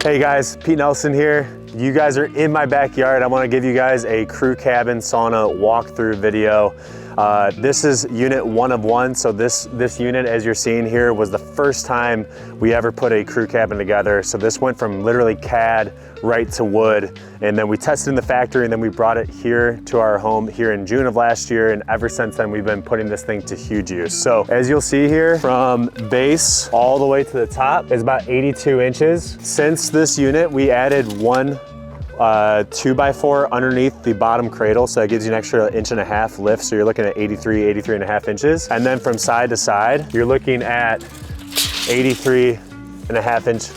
Hey guys, Pete Nelson here. You guys are in my backyard. I want to give you guys a crew cabin sauna walkthrough video. This is unit 1 of 1. So this unit, as you're seeing here, was the first time we ever put a crew cabin together. So this went from literally CAD right to wood, and then we tested in the factory, and then we brought it here to our home here in June of last year, and ever since then we've been putting this thing to huge use. So as you'll see here, from base all the way to the top is about 82 inches. Since this unit, we added one 2x4 underneath the bottom cradle, so that gives you an extra 1.5 inch lift, so you're looking at 83.5 inches. And then from side to side, you're looking at 83.5 inch.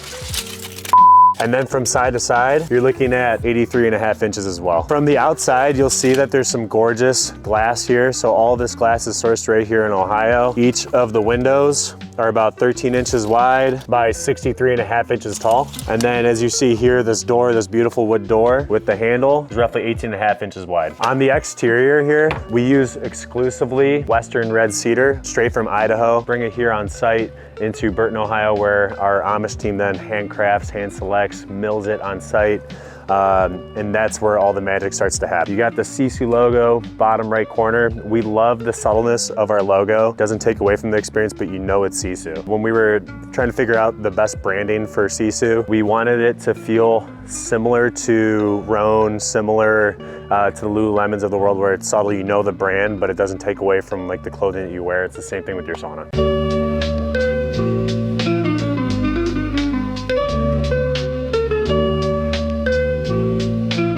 And then from side to side, you're looking at 83.5 inches as well. From the outside, you'll see that there's some gorgeous glass here. So all this glass is sourced right here in Ohio. Each of the windows are about 13 inches wide by 63.5 inches tall. And then as you see here, this door, this beautiful wood door with the handle is roughly 18.5 inches wide. On the exterior here, we use exclusively Western red cedar, straight from Idaho. Bring it here on site into Burton, Ohio, where our Amish team then handcrafts, hand selects, mills it on site. And that's where all the magic starts to happen. You got the SISU logo, bottom right corner. We love the subtleness of our logo. Doesn't take away from the experience, but you know it's SISU. When we were trying to figure out the best branding for SISU, we wanted it to feel similar to Rhone, similar to the Lululemons of the world, where it's subtle, you know the brand, but it doesn't take away from like the clothing that you wear. It's the same thing with your sauna.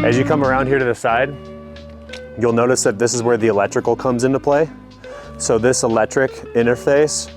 As you come around here to the side, you'll notice that this is where the electrical comes into play. So this electric interface,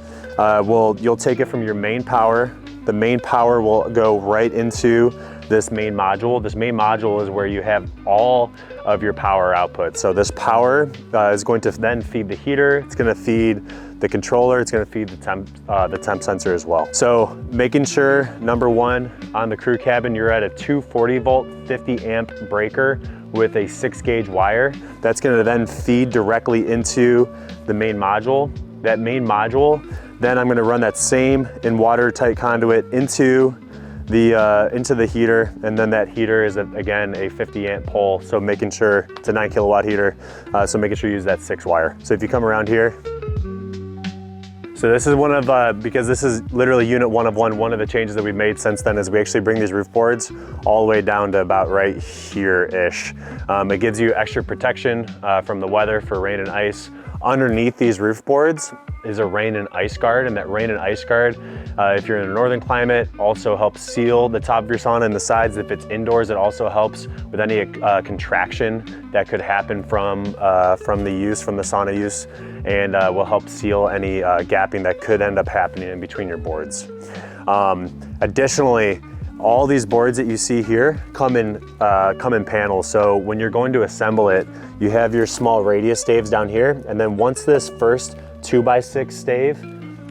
you'll take it from your main power. The main power will go right into this main module. This main module is where you have all of your power output. So this power is going to then feed the heater. It's going to feed the controller. It's going to feed the temp sensor as well. So making sure, number one, on the crew cabin, you're at a 240 volt, 50 amp breaker with a 6-gauge wire. That's going to then feed directly into the main module. That main module, then I'm going to run that same in watertight conduit into the heater, and then that heater is again a 50 amp pole. So making sure it's a 9 kilowatt heater. So making sure you use that 6 wire. So if you come around here, so this is one of, because this is literally unit 1 of 1, one of the changes that we've made since then is we actually bring these roof boards all the way down to about right here-ish. It gives you extra protection from the weather for rain and ice. Underneath these roof boards is a rain and ice guard, and that rain and ice guard, if you're in a northern climate, also helps seal the top of your sauna and the sides. If it's indoors, it also helps with any contraction that could happen from the sauna use, and will help seal any gapping that could end up happening in between your boards. Additionally, all these boards that you see here come in panels. So when you're going to assemble it, you have your small radius staves down here, and then once this first 2x6 stave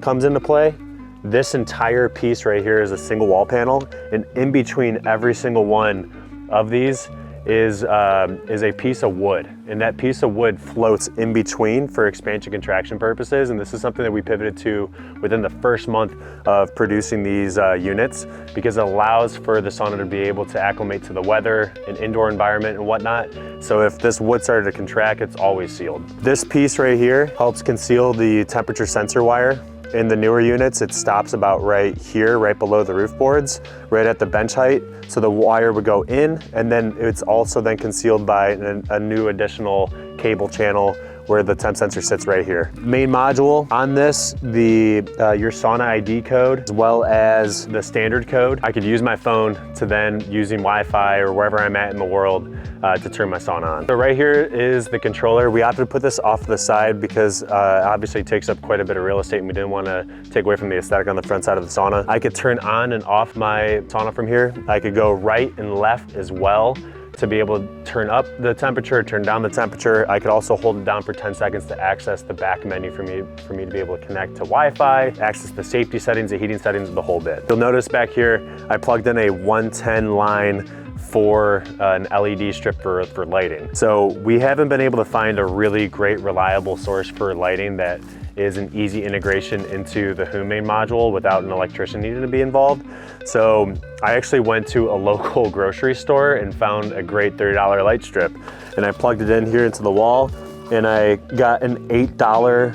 comes into play, this entire piece right here is a single wall panel, and in between every single one of these is a piece of wood, and that piece of wood floats in between for expansion contraction purposes. And this is something that we pivoted to within the first month of producing these units, because it allows for the sauna to be able to acclimate to the weather and indoor environment and whatnot. So if this wood started to contract, it's always sealed. This piece right here helps conceal the temperature sensor wire. In the newer units, it stops about right here, right below the roof boards, right at the bench height. So the wire would go in, and then it's also then concealed by a new additional cable channel where the temp sensor sits right here. Main module on this, your sauna ID code, as well as the standard code. I could use my phone to then using Wi-Fi or wherever I'm at in the world to turn my sauna on. So right here is the controller. We opted to put this off to the side because obviously it takes up quite a bit of real estate, and we didn't want to take away from the aesthetic on the front side of the sauna. I could turn on and off my sauna from here. I could go right and left as well to be able to turn up the temperature, turn down the temperature. I could also hold it down for 10 seconds to access the back menu for me to be able to connect to Wi-Fi, access the safety settings, the heating settings, the whole bit. You'll notice back here, I plugged in a 110 line for an LED strip for lighting. So we haven't been able to find a really great, reliable source for lighting that is an easy integration into the Home main module without an electrician needing to be involved. So I actually went to a local grocery store and found a great $30 light strip, and I plugged it in here into the wall, and I got an $8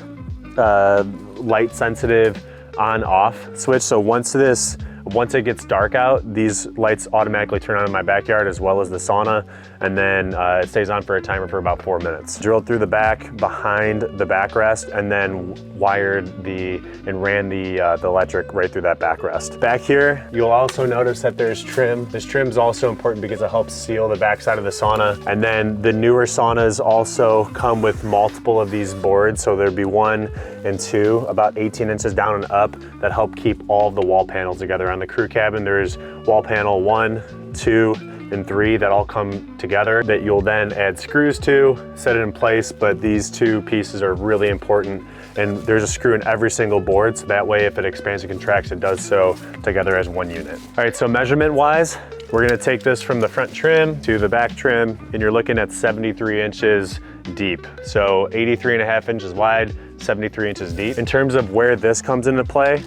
light sensitive on off switch. So once it gets dark out, these lights automatically turn on in my backyard as well as the sauna, and then it stays on for a timer for about 4 minutes. Drilled through the back behind the backrest, and then wired and ran the electric right through that backrest. Back here, you'll also notice that there's trim. This trim is also important because it helps seal the backside of the sauna. And then the newer saunas also come with multiple of these boards. So there'd be 1 and 2, about 18 inches down and up, that help keep all of the wall panels together. On the crew cabin, there's wall panel 1, 2, and 3 that all come together that you'll then add screws to, set it in place. But these 2 pieces are really important, and there's a screw in every single board, so that way if it expands and contracts, it does so together as 1 unit. All right, so measurement wise, we're gonna take this from the front trim to the back trim, and you're looking at 73 inches deep. So 83.5 inches wide, 73 inches deep. In terms of where this comes into play,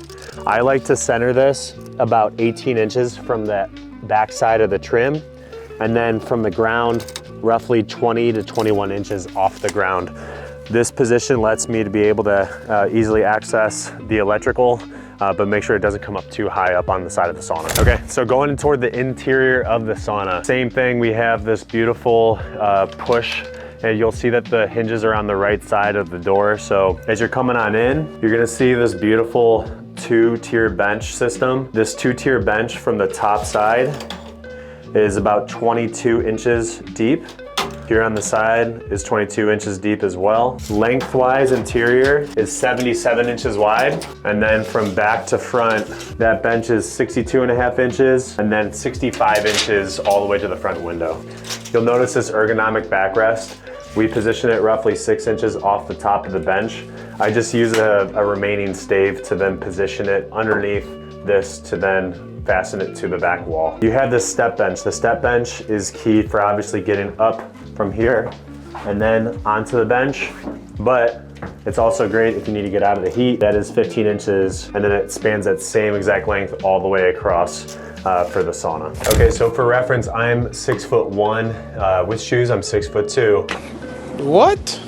I like to center this about 18 inches from the back side of the trim, and then from the ground, roughly 20 to 21 inches off the ground. This position lets me to be able to easily access the electrical, but make sure it doesn't come up too high up on the side of the sauna. Okay, so going toward the interior of the sauna, same thing, we have this beautiful push, and you'll see that the hinges are on the right side of the door. So as you're coming on in, you're gonna see this beautiful 2-tier bench system. This 2-tier bench from the top side is about 22 inches deep. Here on the side is 22 inches deep as well. Lengthwise interior is 77 inches wide. And then from back to front, that bench is 62.5 inches, and then 65 inches all the way to the front window. You'll notice this ergonomic backrest. We position it roughly 6 inches off the top of the bench. I just use a remaining stave to then position it underneath this to then fasten it to the back wall. You have this step bench. The step bench is key for obviously getting up from here and then onto the bench, but it's also great if you need to get out of the heat. That is 15 inches, and then it spans that same exact length all the way across for the sauna. Okay, so for reference, I'm 6'1". With shoes, I'm 6'2". What?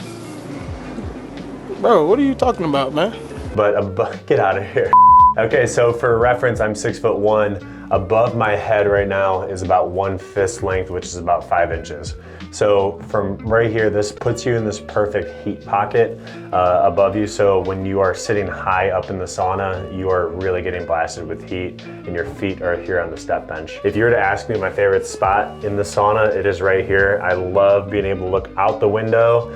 Bro, what are you talking about, man? But get out of here. Okay, so for reference, I'm 6'1". Above my head right now is about 1 fist length, which is about 5 inches. So from right here, this puts you in this perfect heat pocket above you. So when you are sitting high up in the sauna, you are really getting blasted with heat, and your feet are here on the step bench. If you were to ask me my favorite spot in the sauna, it is right here. I love being able to look out the window.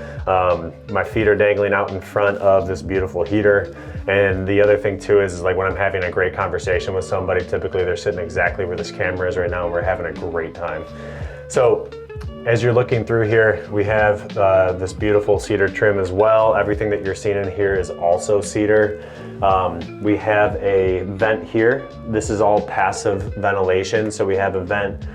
My feet are dangling out in front of this beautiful heater. And the other thing too is like when I'm having a great conversation with somebody, typically they're sitting exactly where this camera is right now, and we're having a great time. So as you're looking through here, we have this beautiful cedar trim as well. Everything that you're seeing in here is also cedar. We have a vent here. This is all passive ventilation. So we have a vent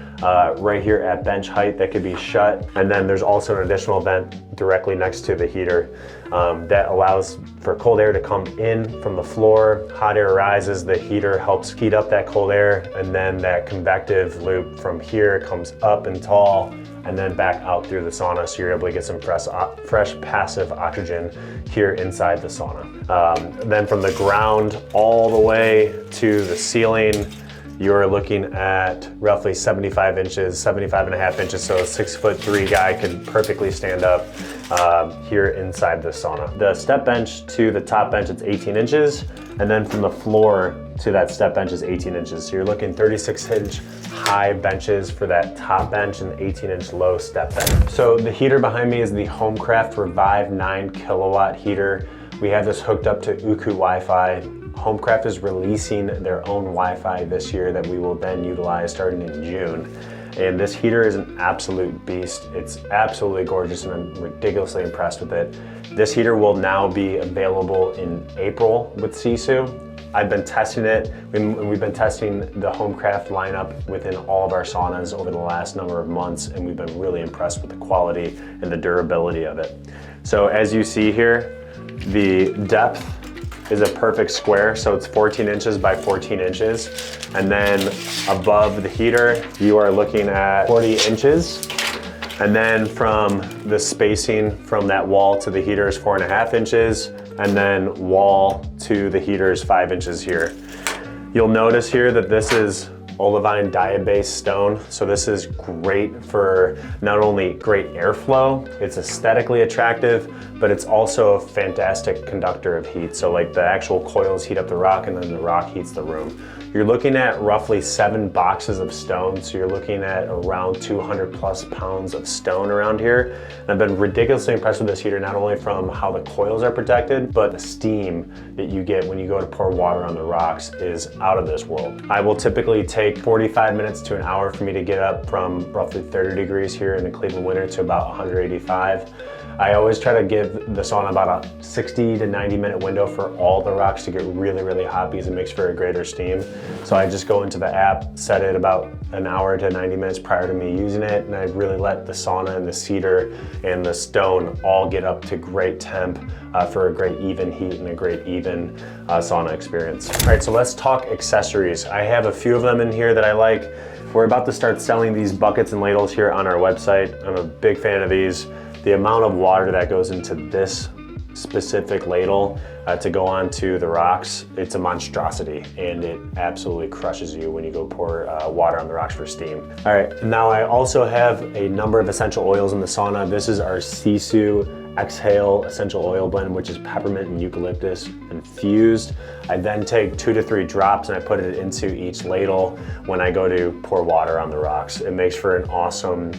right here at bench height that could be shut. And then there's also an additional vent directly next to the heater that allows for cold air to come in from the floor. Hot air rises, the heater helps heat up that cold air, and then that convective loop from here comes up and tall and then back out through the sauna, so you're able to get some fresh passive oxygen here inside the sauna. Then from the ground all the way to the ceiling, you're looking at roughly 75 inches, 75.5 inches, so a 6'3" guy could perfectly stand up here inside the sauna. The step bench to the top bench, it's 18 inches, and then from the floor to that step bench is 18 inches. So you're looking 36-inch high benches for that top bench and 18-inch low step bench. So the heater behind me is the Homecraft Revive 9 kilowatt heater. We have this hooked up to Uku Wi-Fi. Homecraft is releasing their own Wi-Fi this year that we will then utilize starting in June. And this heater is an absolute beast. It's absolutely gorgeous, and I'm ridiculously impressed with it. This heater will now be available in April with SISU. I've been testing it. We've been testing the Homecraft lineup within all of our saunas over the last number of months, and we've been really impressed with the quality and the durability of it. So as you see here, The depth is a perfect square, so it's 14 inches by 14 inches. And then above the heater, you are looking at 40 inches. And then from the spacing from that wall to the heater is 4.5 inches. And then wall to the heater is 5 inches here. You'll notice here that this is olivine dia-based stone. So this is great for not only great airflow, it's aesthetically attractive, but it's also a fantastic conductor of heat. So like the actual coils heat up the rock and then the rock heats the room. You're looking at roughly 7 boxes of stone. So you're looking at around 200 plus pounds of stone around here. And I've been ridiculously impressed with this heater, not only from how the coils are protected, but the steam that you get when you go to pour water on the rocks is out of this world. I will typically take 45 minutes to an hour for me to get up from roughly 30 degrees here in the Cleveland winter to about 185. I always try to give the sauna about a 60 to 90 minute window for all the rocks to get really, really hot because it makes for a greater steam. So I just go into the app, set it about an hour to 90 minutes prior to me using it, and I really let the sauna and the cedar and the stone all get up to great temp for a great even heat and a great even sauna experience. All right, so let's talk accessories. I have a few of them in here that I like. We're about to start selling these buckets and ladles here on our website. I'm a big fan of these. The amount of water that goes into this specific ladle to go onto the rocks, it's a monstrosity, and it absolutely crushes you when you go pour water on the rocks for steam. All right, now I also have a number of essential oils in the sauna. This is our SISU Exhale Essential Oil Blend, which is peppermint and eucalyptus infused. I then take 2 to 3 drops and I put it into each ladle when I go to pour water on the rocks. It makes for an awesome,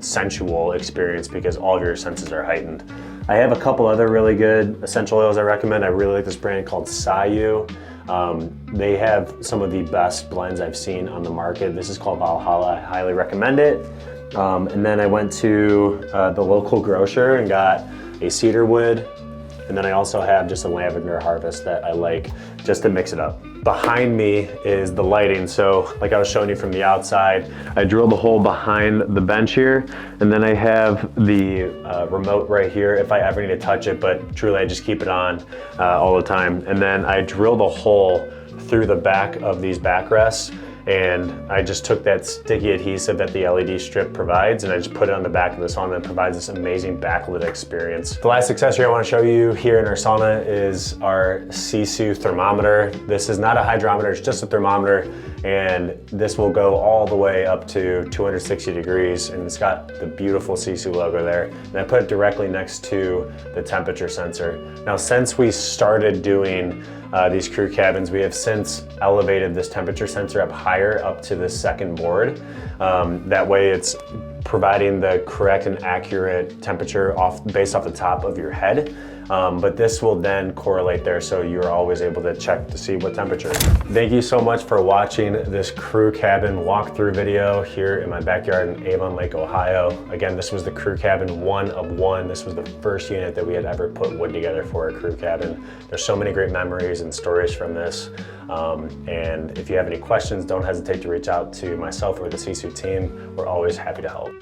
sensual experience because all of your senses are heightened. I have a couple other really good essential oils I recommend. I really like this brand called SISU. They have some of the best blends I've seen on the market. This is called Valhalla. I highly recommend it. And then I went to the local grocer and got a cedar wood. And then I also have just a lavender harvest that I like just to mix it up. Behind me is the lighting. So like I was showing you from the outside, I drilled a hole behind the bench here. And then I have the remote right here if I ever need to touch it, but truly I just keep it on all the time. And then I drilled a hole through the back of these backrests, and I just took that sticky adhesive that the LED strip provides and I just put it on the back of the sauna and provides this amazing backlit experience. The last accessory I want to show you here in our sauna is our SISU thermometer. This is not a hydrometer, it's just a thermometer, and this will go all the way up to 260 degrees, and it's got the beautiful SISU logo there. And I put it directly next to the temperature sensor. Now, since we started doing these crew cabins, we have since elevated this temperature sensor up higher, up to the second board. That way it's providing the correct and accurate temperature based off the top of your head. But this will then correlate there, so you're always able to check to see what temperature. Thank you so much for watching this crew cabin walkthrough video here in my backyard in Avon Lake, Ohio. Again, this was the crew cabin 1 of 1. This was the first unit that we had ever put wood together for a crew cabin. There's so many great memories and stories from this. And if you have any questions, don't hesitate to reach out to myself or the SISU team. We're always happy to help.